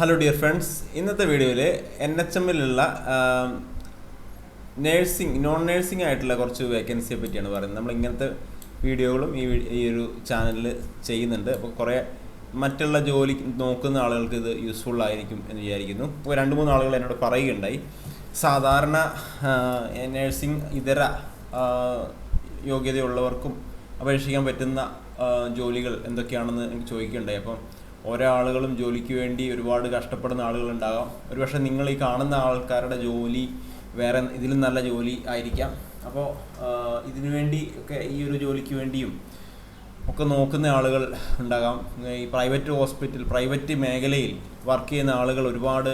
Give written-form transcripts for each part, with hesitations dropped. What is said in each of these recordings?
Hello dear friends, ഇന്നത്തെ വീഡിയോയിൽ NHM-ലുള്ള non nursing ആയിട്ടുള്ള കുറച്ച് വേക്കൻസിയെ പറ്റിയാണ് പറയുന്നത്. നമ്മൾ ഇങ്ങനത്തെ വീഡിയോകളും ഈ ഒരു ചാനലിൽ ചെയ്യുന്നുണ്ട്. അപ്പോൾ കുറേ മറ്റുള്ള ജോലി നോക്കുന്ന ആളുകൾക്ക് ഇത് യൂസ്ഫുൾ ആയിരിക്കും എന്ന് വിചാരിക്കുന്നു. ഇപ്പോൾ 2-3 ആളുകൾ എന്നോട് പറയുകയുണ്ടായി, സാധാരണ നേഴ്സിംഗ് ഇതര യോഗ്യതയുള്ളവർക്കും അപേക്ഷിക്കാൻ പറ്റുന്ന ജോലികൾ എന്തൊക്കെയാണെന്ന് എനിക്ക് ചോദിക്കുകയുണ്ടായി. അപ്പം ഓരോ ആളുകളും ജോലിക്ക് വേണ്ടി ഒരുപാട് കഷ്ടപ്പെടുന്ന ആളുകളുണ്ടാകാം. ഒരുപക്ഷെ നിങ്ങൾ ഈ കാണുന്ന ആൾക്കാരുടെ ജോലി വേറെ ഇതിലും നല്ല ജോലി ആയിരിക്കാം. അപ്പോൾ ഇതിനു വേണ്ടി ഒക്കെ ഈ ഒരു ജോലിക്ക് വേണ്ടിയും ഒക്കെ നോക്കുന്ന ആളുകൾ ഉണ്ടാകാം. ഈ പ്രൈവറ്റ് ഹോസ്പിറ്റൽ, പ്രൈവറ്റ് മേഖലയിൽ വർക്ക് ചെയ്യുന്ന ആളുകൾ ഒരുപാട്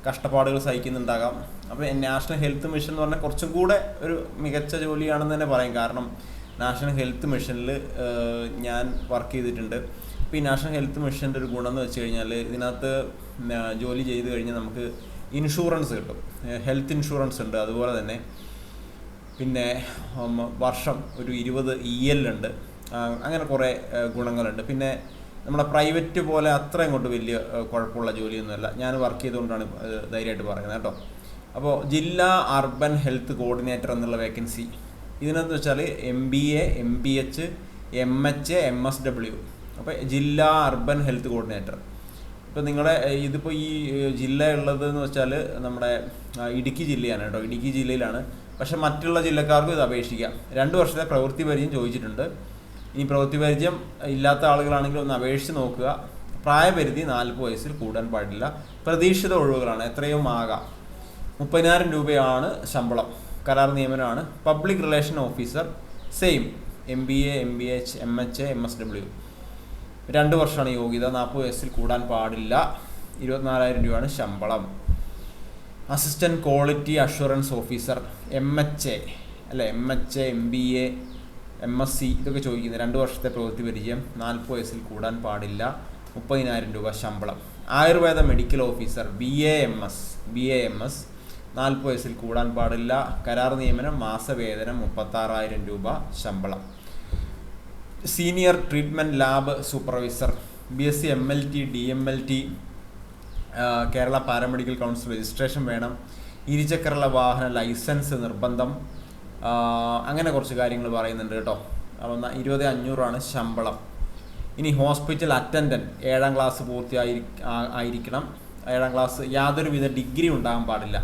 കഷ്ടപ്പാടുകൾ സഹിക്കുന്നുണ്ടാകാം. അപ്പോൾ നാഷണൽ ഹെൽത്ത് മിഷൻ എന്ന് പറഞ്ഞാൽ കുറച്ചും കൂടെ ഒരു മികച്ച ജോലിയാണെന്ന് തന്നെ പറയും. കാരണം നാഷണൽ ഹെൽത്ത് മിഷനിൽ ഞാൻ വർക്ക് ചെയ്തിട്ടുണ്ട്. ഇപ്പോൾ ഈ നാഷണൽ ഹെൽത്ത് മിഷൻ്റെ ഒരു ഗുണം എന്ന് വെച്ച് കഴിഞ്ഞാൽ ഇതിനകത്ത് ജോലി ചെയ്ത് കഴിഞ്ഞാൽ നമുക്ക് ഇൻഷുറൻസ് കിട്ടും. ഹെൽത്ത് ഇൻഷുറൻസ് ഉണ്ട്. അതുപോലെ തന്നെ പിന്നെ വർഷം ഒരു 20 EL ഉണ്ട്. അങ്ങനെ കുറേ ഗുണങ്ങളുണ്ട്. പിന്നെ നമ്മുടെ പ്രൈവറ്റ് പോലെ അത്ര ഇങ്ങോട്ട് വലിയ കുഴപ്പമുള്ള ജോലിയൊന്നുമല്ല. ഞാൻ വർക്ക് ചെയ്തുകൊണ്ടാണ് ധൈര്യമായിട്ട് പറയുന്നത് കേട്ടോ. അപ്പോൾ ജില്ലാ അർബൻ ഹെൽത്ത് കോർഡിനേറ്റർ എന്നുള്ള വേക്കൻസി ഇതിനകത്ത് വെച്ചാൽ MBA, MPH, MHA, MSW. അപ്പോൾ ജില്ലാ അർബൻ ഹെൽത്ത് കോർഡിനേറ്റർ. ഇപ്പോൾ നിങ്ങളുടെ ഇതിപ്പോൾ ഈ ജില്ല ഉള്ളതെന്ന് വെച്ചാൽ നമ്മുടെ ഇടുക്കി ജില്ലയാണ് കേട്ടോ. ഇടുക്കി ജില്ലയിലാണ്. പക്ഷേ മറ്റുള്ള ജില്ലക്കാർക്കും ഇത് അപേക്ഷിക്കാം. 2 വർഷത്തെ പ്രവൃത്തി പരിചയം ചോദിച്ചിട്ടുണ്ട്. ഇനി പ്രവൃത്തി പരിചയം ഇല്ലാത്ത ആളുകളാണെങ്കിൽ ഒന്ന് അപേക്ഷിച്ച് നോക്കുക. പ്രായപരിധി 40 വയസ്സിൽ കൂടാൻ പാടില്ല. പ്രതീക്ഷിത ഒഴിവുകളാണ്, എത്രയും ആകാം. 30,000 രൂപയാണ് ശമ്പളം. കരാർ നിയമനമാണ്. Public relation officer same MBA, MPH, MHA, MSW. 2 വർഷമാണ് യോഗ്യത. 40 വയസ്സിൽ കൂടാൻ പാടില്ല. 24,000 രൂപയാണ് ശമ്പളം. Assistant quality assurance officer MHA അല്ലേ, MHA, MBA, MSc ഇതൊക്കെ ചോദിക്കുന്നത്. 2 വർഷത്തെ പ്രവൃത്തി പരിചയം, 40 വയസ്സിൽ കൂടാൻ പാടില്ല. 30,000 രൂപ ശമ്പളം. ആയുർവേദ മെഡിക്കൽ ഓഫീസർ BAMS, 40 വയസ്സിൽ കൂടാൻ പാടില്ല. കരാർ നിയമനം, മാസവേതനം 36,000 രൂപ ശമ്പളം. Senior treatment lab supervisor BSc MLT, DMLT, Kerala paramedical council registration വേണം. ഇരുചക്ര വാഹന ലൈസൻസ് നിർബന്ധം. അങ്ങനെ കുറച്ച് കാര്യങ്ങൾ പറയുന്നുണ്ട് കേട്ടോ. അപ്പോൾ 20,500 ശമ്പളം. ഇനി ഹോസ്പിറ്റൽ അറ്റൻഡൻറ്റ് 7ാം ക്ലാസ് ആയിരിക്കണം. 7ാം ക്ലാസ്, യാതൊരുവിധ ഡിഗ്രി ഉണ്ടാകാൻ പാടില്ല.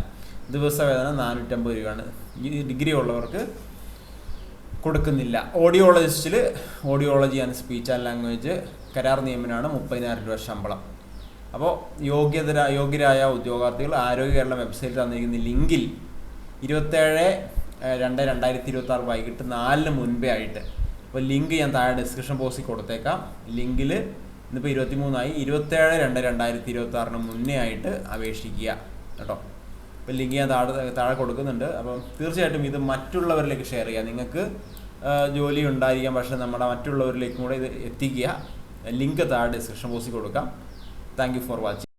ദിവസവേതനം 450 രൂപയാണ്. ഈ ഡിഗ്രി ഉള്ളവർക്ക് കൊടുക്കുന്നില്ല. ഓഡിയോളജിസ്റ്റിൽ audiology and speech and language കരാർ നിയമനമാണ്. 30,000 രൂപ ശമ്പളം. അപ്പോൾ യോഗ്യരായ ഉദ്യോഗാർത്ഥികൾ ആരോഗ്യ കേരള വെബ്സൈറ്റിൽ തന്നിരിക്കുന്ന ലിങ്കിൽ 27/2/2026 വൈകിട്ട് 4-ന് മുൻപേ ആയിട്ട്, അപ്പോൾ ലിങ്ക് ഞാൻ താഴെ ഡിസ്ക്രിപ്ഷൻ ബോക്സിൽ കൊടുത്തേക്കാം. ലിങ്കിൽ ഇന്നിപ്പോൾ 23 27/2/2026 മുന്നേ ആയിട്ട് അപേക്ഷിക്കുക കേട്ടോ. അപ്പോൾ ലിങ്ക് ഞാൻ താഴെ കൊടുക്കുന്നുണ്ട്. അപ്പം തീർച്ചയായിട്ടും ഇത് മറ്റുള്ളവരിലേക്ക് ഷെയർ ചെയ്യുക. നിങ്ങൾക്ക് ജോലി ഉണ്ടായിരിക്കാം, പക്ഷേ നമ്മുടെ മറ്റുള്ളവരിലേക്കും കൂടെ ഇത് എത്തിക്കുക. ലിങ്ക് താഴെ ഡിസ്ക്രിപ്ഷൻ ബോക്സിൽ കൊടുക്കാം. Thank you for watching.